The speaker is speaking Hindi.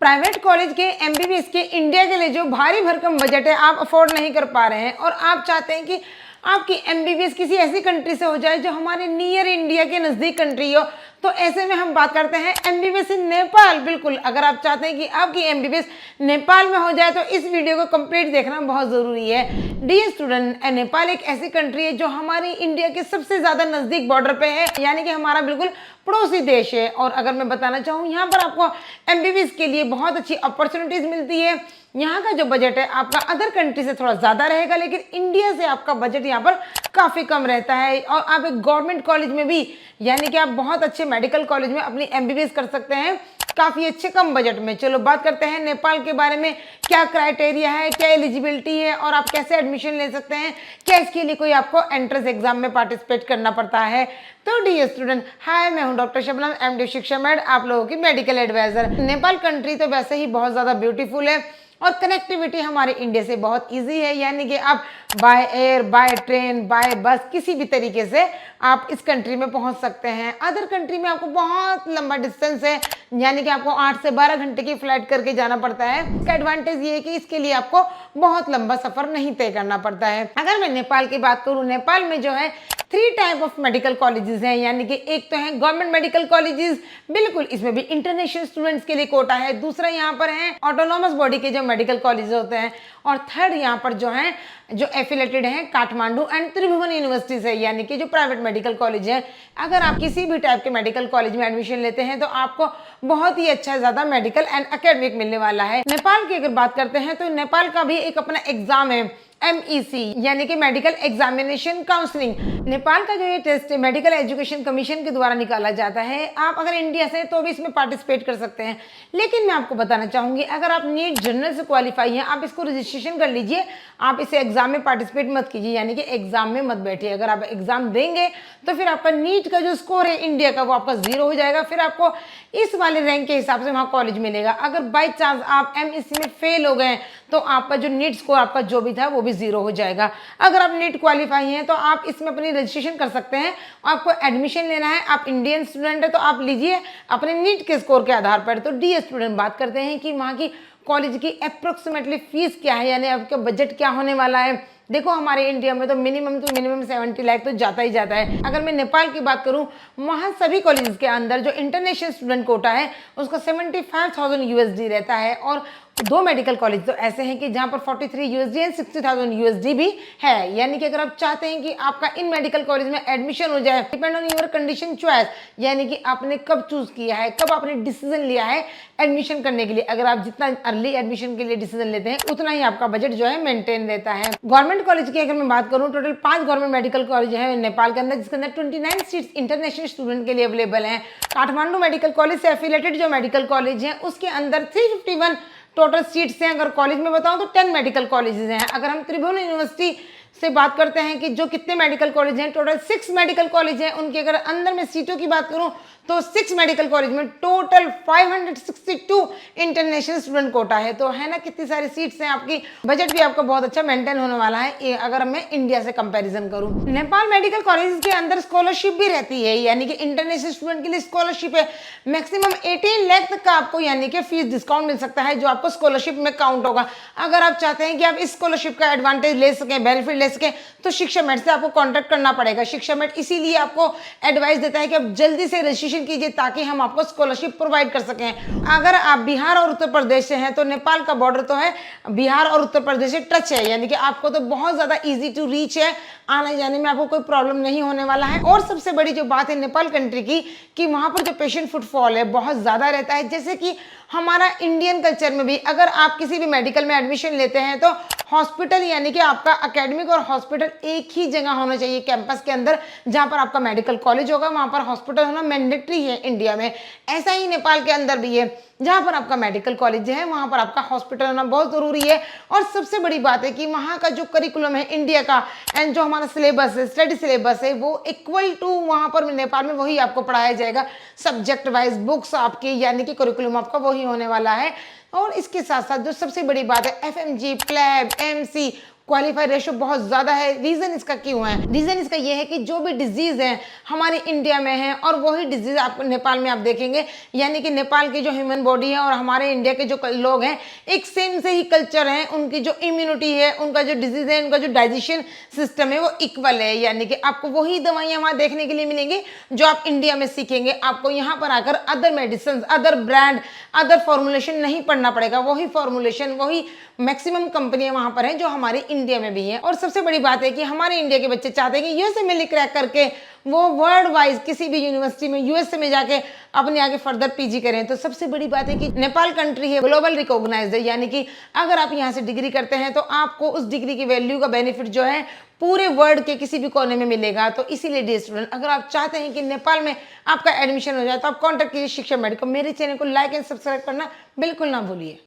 प्राइवेट कॉलेज के एमबीबीएस के इंडिया के लिए जो भारी भरकम बजट है आप अफोर्ड नहीं कर पा रहे हैं और आप चाहते हैं कि आपकी एमबीबीएस किसी ऐसी कंट्री से हो जाए जो हमारे नियर इंडिया के नज़दीक कंट्री हो, तो ऐसे में हम बात करते हैं एमबीबीएस इन नेपाल। बिल्कुल, अगर आप चाहते हैं कि आपकी एमबीबीएस नेपाल में हो जाए तो इस वीडियो को कंप्लीट देखना बहुत ज़रूरी है। डियर स्टूडेंट, नेपाल एक ऐसी कंट्री है जो हमारी इंडिया के सबसे ज़्यादा नज़दीक बॉर्डर पे है, यानी कि हमारा बिल्कुल पड़ोसी देश है। और अगर मैं बताना चाहूँ, यहाँ पर आपको एमबीबीएस के लिए बहुत अच्छी अपॉर्चुनिटीज़ मिलती है। यहाँ का जो बजट है आपका अदर कंट्री से थोड़ा ज़्यादा रहेगा, लेकिन इंडिया से आपका बजट यहाँ पर काफ़ी कम रहता है। और आप एक गवर्नमेंट कॉलेज में भी, यानी कि आप बहुत अच्छे मेडिकल कॉलेज में अपनी एमबीबीएस कर सकते हैं काफ़ी अच्छे कम बजट में। चलो बात करते हैं नेपाल के बारे में, क्या क्राइटेरिया है, क्या एलिजिबिलिटी है और आप कैसे एडमिशन ले सकते हैं, क्या इसके लिए कोई आपको एंट्रेंस एग्जाम में पार्टिसिपेट करना पड़ता है। तो डियर स्टूडेंट, हाय, मैं हूं डॉक्टर शबनम, एमडी शिक्षा मेड, आप लोगों की मेडिकल एडवाइजर। नेपाल कंट्री तो वैसे ही बहुत ज़्यादा ब्यूटीफुल है और कनेक्टिविटी हमारे इंडिया से बहुत इजी है, यानी कि आप by air, by train, by bus किसी भी तरीके से आप इस कंट्री में पहुंच सकते हैं। अदर कंट्री में आपको बहुत लंबा डिस्टेंस है, यानी कि आपको 8 से 12 घंटे की फ्लाइट करके जाना पड़ता है। इसका एडवांटेज ये है कि इसके लिए आपको बहुत लंबा सफर नहीं तय करना पड़ता है। अगर मैं नेपाल की बात करूँ, नेपाल में जो है 3 टाइप ऑफ मेडिकल कॉलेजेस हैं, यानी कि एक तो है गवर्नमेंट मेडिकल कॉलेजेस, बिल्कुल इसमें भी इंटरनेशनल स्टूडेंट्स के लिए कोटा है। दूसरा यहाँ पर है ऑटोनॉमस बॉडी के जो मेडिकल कॉलेज होते हैं, और थर्ड यहाँ पर जो एफिलेटेड हैं काठमांडू एंड त्रिभुवन यूनिवर्सिटी से, यानी कि जो प्राइवेट मेडिकल कॉलेज है। अगर आप किसी भी टाइप के मेडिकल कॉलेज में एडमिशन लेते हैं तो आपको बहुत ही अच्छा ज़्यादा मेडिकल एंड एकेडमिक मिलने वाला है। नेपाल की अगर बात करते हैं तो नेपाल का भी एक अपना एग्जाम है MEC, यानी कि मेडिकल एग्जामिनेशन काउंसलिंग। नेपाल का जो ये टेस्ट मेडिकल एजुकेशन कमीशन के द्वारा निकाला जाता है। आप अगर इंडिया से तो भी इसमें पार्टिसिपेट कर सकते हैं, लेकिन मैं आपको बताना चाहूंगी, अगर आप नीट जनरल से क्वालिफाई हैं, आप इसको रजिस्ट्रेशन कर लीजिए, आप इसे एग्जाम में पार्टिसिपेट मत कीजिए, यानी कि एग्जाम में मत बैठिए। अगर आप एग्जाम देंगे तो फिर आपका नीट का जो स्कोर है इंडिया का, वो आपका 0 हो जाएगा। फिर आपको इस वाले रैंक के हिसाब से वहाँ कॉलेज मिलेगा। अगर बाई चांस आप MEC में फेल हो गए तो आपका जो नीट स्कोर आपका जो भी था वो भी 0 हो जाएगा। अगर आप नीट क्वालिफाई हैं तो आप इसमें अपनी रजिस्ट्रेशन कर सकते हैं। आपको एडमिशन लेना है, आप इंडियन स्टूडेंट है तो आप लीजिए अपने नीट के स्कोर के आधार पर। तो डी स्टूडेंट, बात करते हैं कि वहाँ की कॉलेज की अप्रोक्सीमेटली फीस क्या है, यानी आपका बजट क्या होने वाला है। देखो, हमारे इंडिया में तो मिनिमम 70 लाख तो जाता ही जाता है। अगर मैं नेपाल की बात करूं, वहाँ सभी कॉलेजेस के अंदर जो इंटरनेशनल स्टूडेंट कोटा है उसका 75,000 USD रहता है। और 2 मेडिकल कॉलेज तो ऐसे हैं कि जहाँ पर 43 USD एंड 60,000 USD भी है, यानी कि अगर आप चाहते हैं कि आपका इन मेडिकल कॉलेज में एडमिशन हो जाए, depend on your condition choice, यानी कि आपने कब चूज किया है, कब आपने डिसीजन लिया है एडमिशन करने के लिए। अगर आप जितना अर्ली एडमिशन के लिए डिसीजन लेते हैं उतना ही आपका बजट जो है मेंटेन रहता है। गवर्नमेंट कॉलेज की अगर मैं बात करूँ, टोटल 5 गवर्नमेंट मेडिकल कॉलेज है नेपाल के अंदर, जिसके अंदर 29 सीट्स इंटरनेशनल स्टूडेंट के लिए अवेलेबल हैं। काठमांडू मेडिकल कॉलेज से एफिलेटेड जो मेडिकल कॉलेज है उसके अंदर 351 टोटल सीट्स हैं। अगर कॉलेज में बताऊं तो 10 मेडिकल कॉलेजेस हैं। अगर हम त्रिभुवन यूनिवर्सिटी से बात करते हैं कि जो कितने मेडिकल कॉलेज हैं, टोटल 6 मेडिकल कॉलेज हैं। उनके अगर अंदर में सीटों की बात करूं तो 6 मेडिकल कॉलेज में टोटल 562 इंटरनेशनल स्टूडेंट कोटा है। तो है ना, कितनी सारी सीट्स हैं, आपकी बजट भी आपका बहुत अच्छा मेंटेन होने वाला है अगर मैं इंडिया से कंपैरिजन करूं। नेपाल मेडिकल कॉलेज के अंदर स्कॉलरशिप भी रहती है, यानी कि इंटरनेशनल स्टूडेंट के लिए स्कॉलरशिप है। मैक्सिमम 18 लाख तक का आपको यानी कि फीस डिस्काउंट मिल सकता है, जो आपको स्कॉलरशिप में काउंट होगा। अगर आप चाहते हैं कि आप इस स्कॉलरशिप का एडवांटेज ले सकें, बेनिफिट ले सकें, तो शिक्षा मेट से आपको कॉन्टैक्ट करना पड़ेगा। शिक्षा मेट इसीलिए आपको एडवाइस देता है कि आप जल्दी से रजिस्ट्रेशन कीजिए ताकि हम आपको स्कॉलरशिप प्रोवाइड कर सकें। अगर आप बिहार और उत्तर प्रदेश से हैं तो नेपाल का बॉर्डर तो है बिहार और उत्तर प्रदेश से टच है, यानी कि आपको तो बहुत ज़्यादा इजी टू रीच है, आने जाने में आपको कोई प्रॉब्लम नहीं होने वाला है। और सबसे बड़ी जो बात है नेपाल कंट्री की, कि वहाँ पर जो पेशेंट फुटफॉल है बहुत ज़्यादा रहता है। जैसे कि हमारा इंडियन कल्चर में भी अगर आप किसी भी मेडिकल में एडमिशन लेते हैं तो हॉस्पिटल, यानी कि आपका एकेडमिक और हॉस्पिटल एक ही जगह होना चाहिए कैंपस के अंदर। जहाँ पर आपका मेडिकल कॉलेज होगा वहाँ पर हॉस्पिटल होना मैंडेटरी है इंडिया में। ऐसा ही नेपाल के अंदर भी है, जहाँ पर आपका मेडिकल कॉलेज है वहाँ पर आपका हॉस्पिटल होना बहुत ज़रूरी है। और सबसे बड़ी बात है कि वहाँ का जो करिकुलम है इंडिया का एंड जो हमारा सिलेबस है, स्टडी सिलेबस है, वो इक्वल टू वहाँ पर नेपाल में वही आपको पढ़ाया जाएगा। सब्जेक्ट वाइज बुक्स आपकी, यानी कि करिकुलम आपका वही होने वाला है। और इसके साथ साथ जो सबसे बड़ी बात है, FMG, PLAB, MC qualify ratio बहुत ज़्यादा है। रीज़न इसका क्यों है? रीज़न इसका ये है कि जो भी डिजीज़ है हमारे इंडिया में है और वही डिजीज़ आपको नेपाल में आप देखेंगे, यानी कि नेपाल की जो ह्यूमन बॉडी है और हमारे इंडिया के जो लोग हैं एक सेम से ही कल्चर हैं, उनकी जो इम्यूनिटी है, उनका जो डिजीज़ है, उनका जो डाइजेशन सिस्टम है वो इक्वल है। यानी कि आपको वही दवाइयाँ वहाँ देखने के लिए मिलेंगी जो आप इंडिया में सीखेंगे। आपको यहाँ पर आकर other medicine, other brand, other formulation नहीं पढ़ना पड़ेगा। वही फॉर्मुलेशन, वही मैक्सिमम कंपनियां वहां पर हैं जो हमारे इंडिया में भी हैं। और सबसे बड़ी बात है कि हमारे इंडिया के बच्चे चाहते हैं कि यूएसए में क्रैक करके वो वर्ल्ड वाइज किसी भी यूनिवर्सिटी में यूएसए में जाके अपने आगे फर्दर पीजी करें। तो सबसे बड़ी बात है कि नेपाल कंट्री है ग्लोबल रिकॉग्नाइज्ड है, यानी कि अगर आप यहाँ से डिग्री करते हैं तो आपको उस डिग्री की वैल्यू का बेनिफिट जो है पूरे वर्ल्ड के किसी भी कोने में मिलेगा। तो इसीलिए डियर स्टूडेंट, अगर आप चाहते हैं कि नेपाल में आपका एडमिशन हो जाए तो आप कॉन्टैक्ट कीजिए शिक्षा मेडिको। मेरे चैनल को लाइक एंड सब्सक्राइब करना बिल्कुल ना भूलिए।